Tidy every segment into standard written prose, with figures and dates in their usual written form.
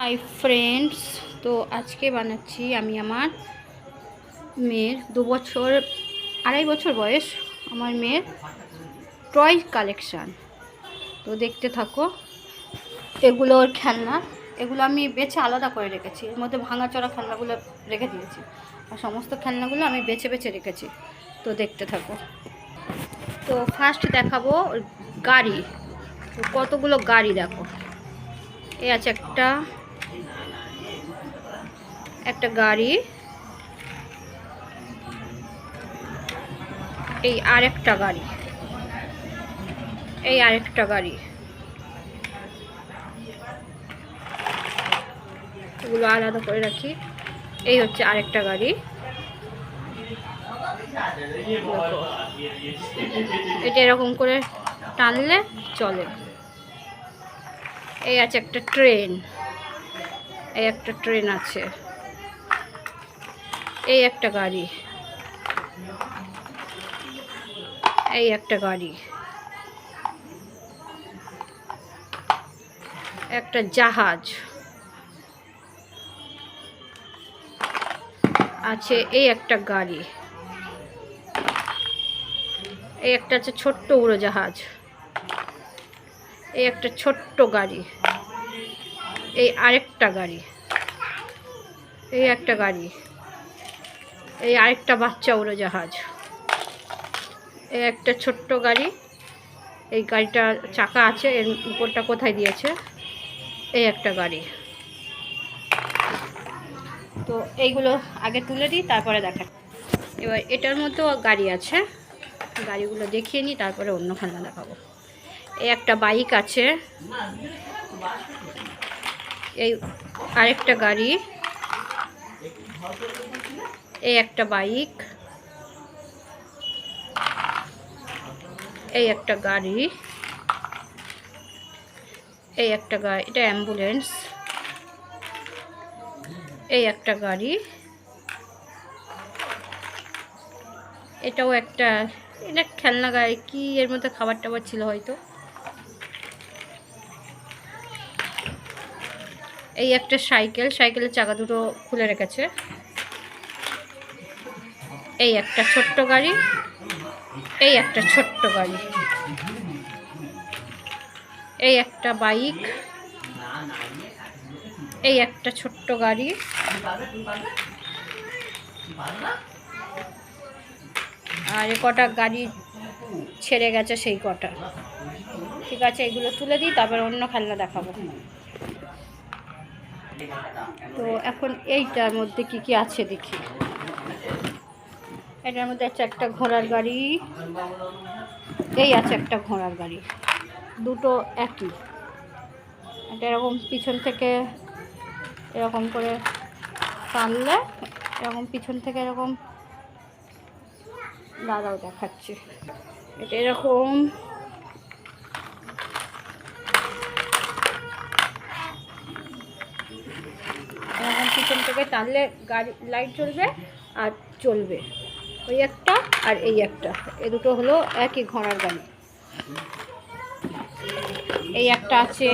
Hi friends, তো আজকে বানাচ্ছি আমি আমার মেয়ের 2 বছর 2.5 বছর বয়স আমার মেয়ের টয় কালেকশান। তো দেখতে থাকো। এগুলো ওর খেলনা, এগুলো আমি বেছে আলাদা করে রেখেছি। এর মধ্যে ভাঙাচোরা খেলনাগুলো রেখে দিয়েছি, আর সমস্ত খেলনাগুলো আমি বেছে বেছে রেখেছি। তো দেখতে থাকো। তো ফার্স্ট দেখাবো গাড়ি। তো কতগুলো গাড়ি দেখো। এই আছে একটা গাড়ি, এই আরেকটা গাড়ি, এই আরেকটা গাড়ি, এগুলো আলাদা করে রাখি। এই হচ্ছে আরেকটা গাড়ি, এটা এরকম করে টানলে চলে। এই আছে একটা ট্রেন, এই একটা ট্রেন আছে। এই একটা গাড়ি, এই একটা গাড়ি, একটা জাহাজ আছে। এই একটা গাড়ি, এই একটা আছে ছোট্ট উড়োজাহাজ। এই একটা ছোট্ট গাড়ি, এই আরেকটা গাড়ি, এই একটা গাড়ি, এই আরেকটা বাচ্চা উড়োজাহাজ, এই একটা ছোট্ট গাড়ি। এই গাড়িটা চাকা আছে, এর উপরটা কোথায় দিয়েছে। এই একটা গাড়ি। তো এইগুলো আগে তুলে দিই, তারপরে দেখাই। এবার এটার মধ্যেও গাড়ি আছে, গাড়িগুলো দেখিয়ে নিই, তারপরে অন্য খেলনা দেখাবো। এই একটা বাইক আছে, এই আরেকটা গাড়ি, এই একটা বাইক, এই একটা গাড়ি, এই একটা গাড়ি, এটা অ্যাম্বুলেন্স। এই একটা গাড়ি, এটাও একটা, এটা খেলনা গাড়ি, কি এর মধ্যে খাবার টাবার ছিল হয়তো। এই একটা সাইকেল, সাইকেলের চাকা দুটো খুলে রেখেছে। এই একটা ছোট্ট গাড়ি, এই একটা ছোট্ট গাড়ি, এই একটা বাইক, এই একটা ছোট্ট গাড়ি, আর কটা গাড়ি ছেড়ে গেছে সেই কটা। ঠিক আছে, এগুলো তুলে দিই, তারপর অন্য খেলনা দেখাবো। তো এখন এইটার মধ্যে কি কি আছে দেখি। এটার মধ্যে আছে একটা ঘোড়ার গাড়ি, এই আছে একটা ঘোড়ার গাড়ি, দুটো একই। এটা এরকম পিছন থেকে এরকম করে টানলে, এরকম পিছন থেকে এরকম, দাদাও দেখাচ্ছে। এটা এরকম এরকম পিছন থেকে টানলে গাড়ি লাইট জ্বলবে আর চলবে। ওই একটা আর এই একটা, এ দুটো হলো একই ঘোড়ার গাড়ি। এই একটা আছে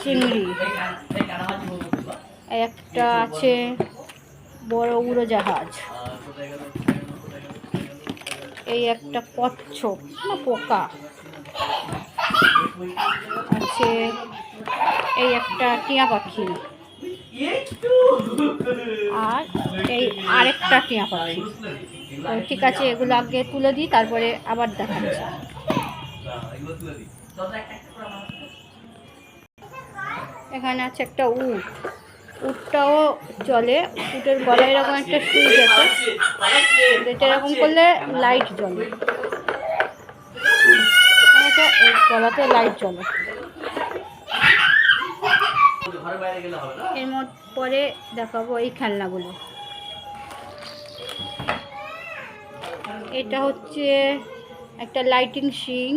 চিংড়ি, এই একটা আছে বড় উড়োজাহাজ, এই একটা কচ্ছপ না পোকা আছে, এই একটা টিয়া পাখি, আর এই আরেকটা টিয়া পাখি। ঠিক আছে, এগুলো আগে তুলে দিই, তারপরে আবার দেখাচ্ছি। এখানে আছে একটা উট, উটটাও চলে। উটের গলায় এরকম একটা সুইচ আছে, যেটা এরকম করলে লাইট জ্বলে, গলাতে লাইট জ্বলে। এর মধ্যে পরে দেখাবো এই খেলনাগুলো। এটা হচ্ছে একটা লাইটিং শিং,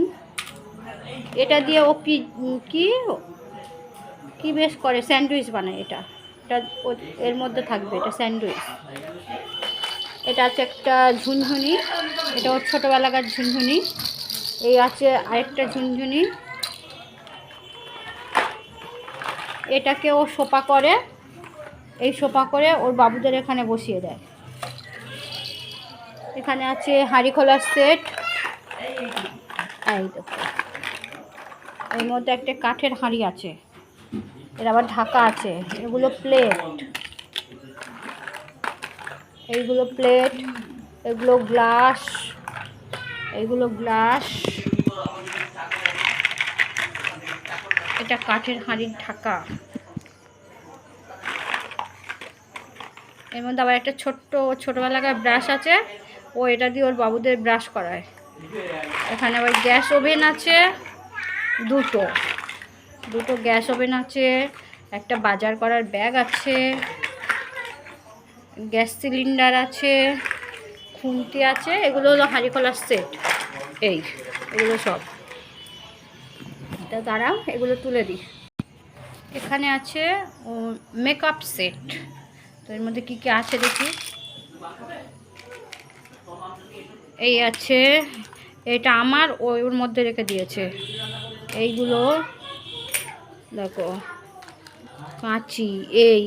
এটা দিয়ে ও কি কি বেশ করে, স্যান্ডউইচ বানায়। এটা এর মধ্যে থাকবে, এটা স্যান্ডউইচ। এটা আছে একটা ঝুনঝুনি, এটা ওর ছোটোবেলাকার ঝুনঝুনি। এই আছে আরেকটা ঝুনঝুনি, এটাকে ও সোপা করে, এই সোপা করে ওর বাবুদের এখানে বসিয়ে দেয়। এখানে আছে হাঁড়ি খোলার সেট, এই দেখো এর মধ্যে একটা কাঠের হাঁড়ি আছে, এর আবার ঢাকা আছে। এগুলো প্লেট, এইগুলো প্লেট, এগুলো গ্লাস, এইগুলো গ্লাস। এটা কাঠের হাঁড়ির ঢাকা। এর মধ্যে আবার একটা ছোটোবেলাকার ব্রাশ আছে, ও এটা দিয়ে ওর বাবুদের ব্রাশ করায়। এখানে আবার গ্যাস ওভেন আছে, দুটো গ্যাস ওভেন আছে, একটা বাজার করার ব্যাগ আছে, গ্যাস সিলিন্ডার আছে, খুন্তি আছে। এগুলো হলো হাঁড়ি খোলার সেট। এগুলো সব, এটা দাঁড়াও এগুলো তুলে দিই। এখানে আছে মেকআপ সেট। তো এর মধ্যে কী কী আছে দেখি। এই আছে, এটা আমার ওর মধ্যে রেখে দিয়েছে। এইগুলো দেখো, কাঁচি, এই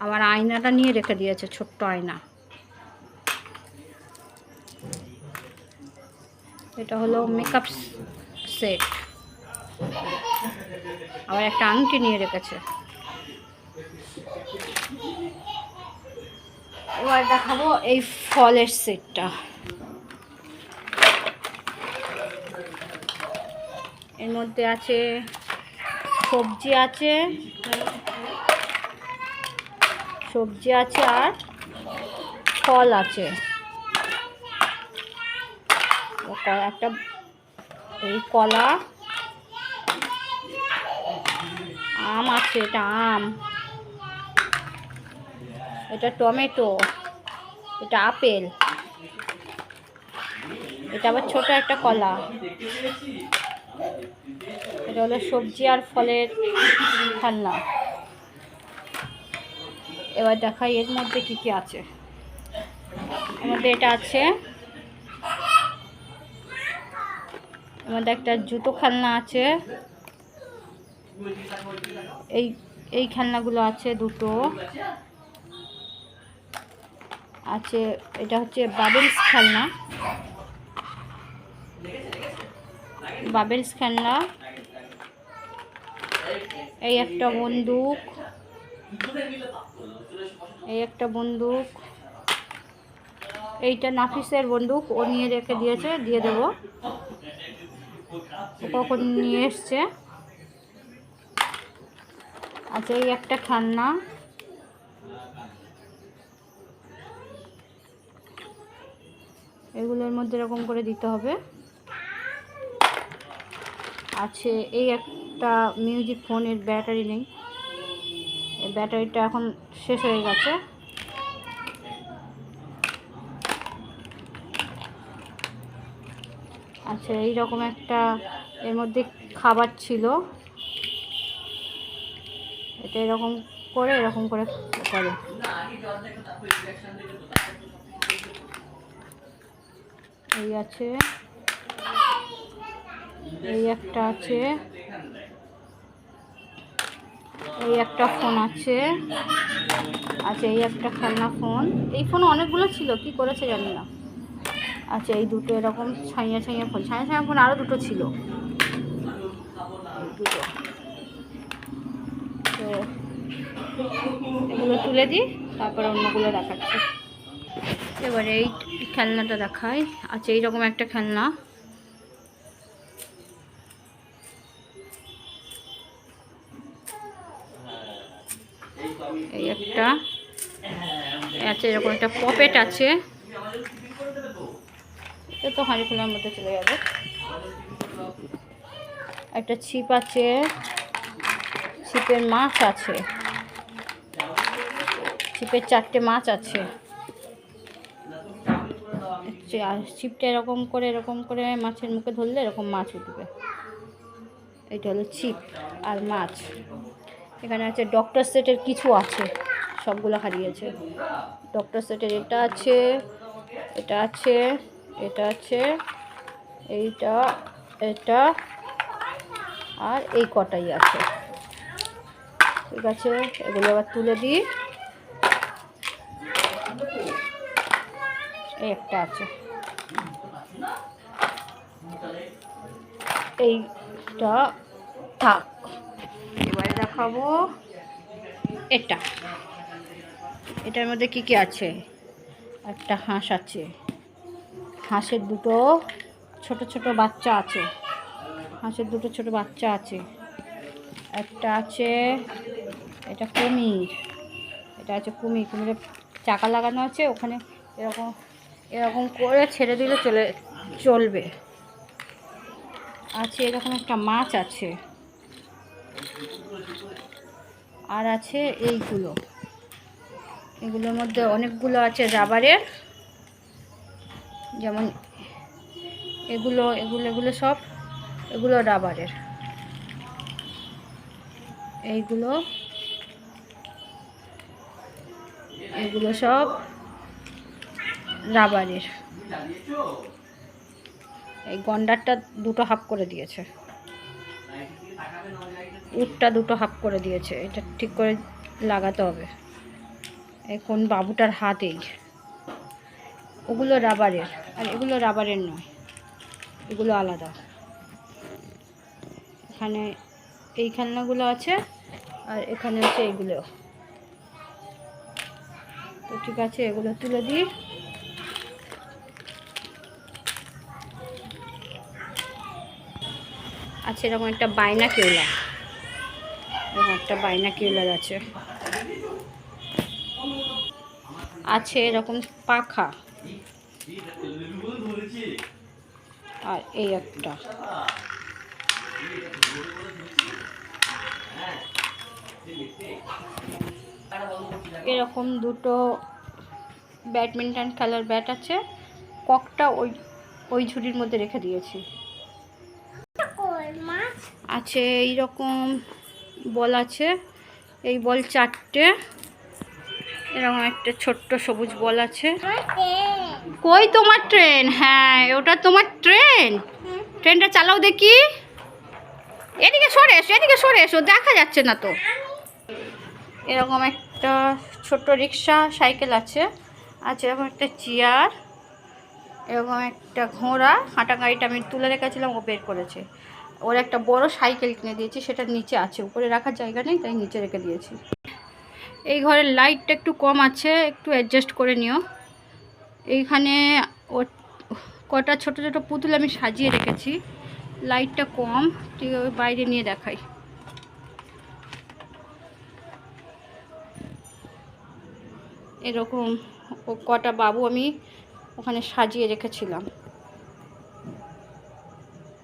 আবার আয়নাটা নিয়ে রেখে দিয়েছে, ছোট্ট আয়না। এটা হলো মেকআপ সেট। আবার একটা আংটি নিয়ে রেখেছে। এবার দেখাবো এই ফলের সেটটা। এর মধ্যে আছে সবজি আছে, আর ফল আছে। একটা এই কলা, আম আছে, এটা আম, এটা টমেটো, এটা আপেল, এটা আবার ছোট একটা কলা। এটা হলো সবজি আর ফলের খেলনা। এবার দেখাই এর মধ্যে কি কি আছে। এর মধ্যে এটা আছে, এর মধ্যে একটা জুতো খেলনা আছে। এই খেলনাগুলো আছে, দুটো আছে। এটা হচ্ছে বাবেলস খেলনা, এই একটা বন্দুক, এইটা নাফিসের বন্দুক, ও নিয়ে রেখে দিয়েছে, দিয়ে দেবো, ও কখন নিয়ে এসছে। আচ্ছা, এই একটা খেলনা, এগুলোর মধ্যে এরকম করে দিতে হবে। আছে এই একটা মিউজিক ফোনের ব্যাটারি নেই, এই ব্যাটারিটা এখন শেষ হয়ে গেছে। আচ্ছা, এইরকম একটা, এর মধ্যে খাবার ছিল, এটা এরকম করে করে। এই আছে, এই একটা আছে, এই একটা ফোন আছে। আচ্ছা, এই একটা খেলনা ফোন। এই ফোন অনেকগুলো ছিল, কি করেছে জানি না। আচ্ছা, এই দুটো এরকম ছাইয়া ফোন, আরও দুটো ছিল, দুটো। তো এগুলো তুলে দিই, তারপরে অন্যগুলো দেখাচ্ছি। এবারে এই খেলনাটা দেখাই। আচ্ছা, এইরকম একটা খেলনা, এই একটা আছে, এরকম একটা পপেট আছে। এটা তো হাঁড়ি খোলার মধ্যে চলে যাবে। একটা ছিপ আছে, ছিপের মাছ আছে, ছিপের 4টে মাছ আছে। ছিপটা এরকম করে মাছের মুখে ধরলে এরকম মাছ উঠবে। এটা হলো ছিপ আর মাছ। এখানে আছে ডক্টর সেটের কিছু আছে, সবগুলো হারিয়েছে। ডক্টর সেটের এটা আছে, এটা আছে, এটা আছে, এইটা, এটা, আর এই কটাই আছে। ঠিক আছে, এগুলো আবার তুলে দিই। এই একটা আছে, এইটা থাক। এবারে দেখাবো এটার মধ্যে কি কি আছে। একটা হাঁস আছে, হাঁসের দুটো ছোট ছোট বাচ্চা আছে, একটা আছে, এটা কুমির, কুমিরের চাকা লাগানো আছে ওখানে, এরকম এরকম করে ছেড়ে দিলে চলবে। আছে এরকম একটা মাছ আছে, আর আছে এগুলোর মধ্যে অনেকগুলো আছে রাবারের, যেমন এগুলো সব রাবারের, এগুলো সব রাবারের। এই গন্ডারটা দুটো হাফ করে দিয়েছে, উটটা দুটো হাফ করে দিয়েছে, এটা ঠিক করে লাগাতে হবে। এখন বাবুটার হাত ওগুলো রাবারের, আর এগুলো রাবারের নয়, এগুলো আলাদা। এখানে এই খেলনাগুলো আছে, আর এখানে হচ্ছে এইগুলো। তো ঠিক আছে, এগুলো তুলে দিই। আচ্ছা, এরকম একটা বাইনাকিউলার আছে, এরকম পাখা, আর এই একটা, এরকম দুটো ব্যাডমিন্টন খেলার ব্যাট আছে। ককটা ওই ঝুড়ির মধ্যে রেখে দিয়েছি। আছে এইরকম বল আছে, এই বল 4টে, এরকম একটা ছোট্ট সবুজ বল আছে। কই তোমার ট্রেন? হ্যাঁ, ওটা তোমার ট্রেন। ট্রেনটা চালাও দেখি। এদিকে সরে এসো, দেখা যাচ্ছে না তো। এরকম একটা ছোট্ট রিক্সা সাইকেল আছে, এরকম একটা চেয়ার, এরকম একটা ঘোড়া। হাঁটা গাড়িটা আমি তুলে রেখেছিলাম, ও বের করেছে। ওর একটা বড় সাইকেল কিনে দিয়েছি, সেটা নিচে আছে, উপরে রাখার জায়গা নেই, তাই নিচে রেখে দিয়েছি। এই ঘরের লাইটটা একটু কম আছে, একটু অ্যাডজাস্ট করে নিও। এইখানে ও কটা ছোট ছোট পুতুল আমি সাজিয়ে রেখেছি, লাইটটা কম, ঠিক আছে, বাইরে নিয়ে দেখাই। এরকম কটা বাবু আমি ওখানে সাজিয়ে রেখেছিলাম,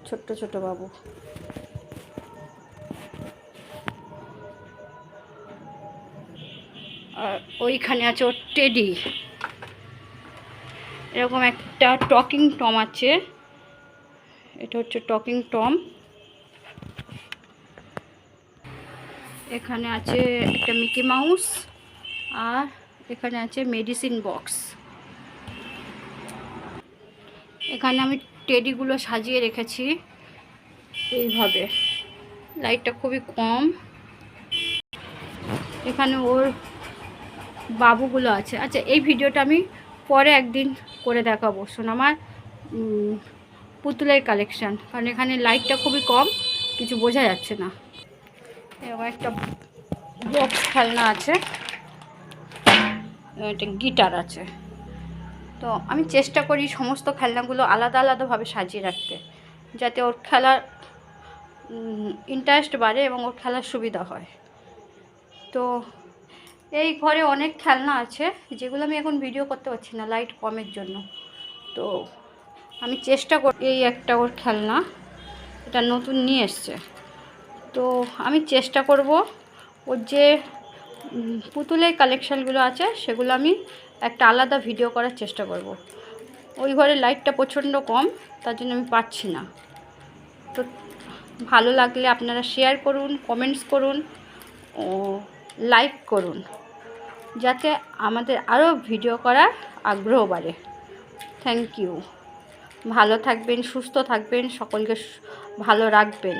ছোট্ট ছোট বাবু। আর ওইখানে আছে ওর টেডি। এরকম একটা টকিং টম আছে, এটা হচ্ছে টকিং টম। এখানে আছে একটা মিকি মাউস, আর এখানে আছে মেডিসিন বক্স। এখানে আমি টেডিগুলো সাজিয়ে রেখেছি এইভাবে, লাইটটা খুবই কম। এখানে ওর বাবুগুলো আছে। আচ্ছা, এই ভিডিওটা আমি পরে একদিন করে দেখাবো সোনামার পুতুলের কালেকশান, কারণ এখানে লাইটটা খুবই কম, কিছু বোঝা যাচ্ছে না। এরকম একটা বক্স খেলনা আছে, একটা গিটার আছে। তো আমি চেষ্টা করি সমস্ত খেলনাগুলো আলাদা আলাদাভাবে সাজিয়ে রাখতে, যাতে ওর খেলার ইন্টারেস্ট বাড়ে এবং ওর খেলার সুবিধা হয়। তো এই ঘরে অনেক খেলনা আছে, যেগুলো আমি এখন ভিডিও করতে পারছি না লাইট কমের জন্য। তো আমি চেষ্টা করি। এই একটা ওর খেলনা, এটা নতুন নিয়ে এসছে। তো আমি চেষ্টা করব ওর যে পুতুলের কালেকশানগুলো আছে সেগুলো আমি একটা আলাদা ভিডিও করার চেষ্টা করব। ওই ঘরে লাইটটা প্রচণ্ড কম, তার জন্য আমি পাচ্ছি না। তো ভালো লাগলে আপনারা শেয়ার করুন, কমেন্টস করুন ও লাইক করুন, যাতে আমাদের আরও ভিডিও করার আগ্রহ বাড়ে। Thank you. ভালো থাকবেন, সুস্থ থাকবেন, সকলকে ভালো রাখবেন।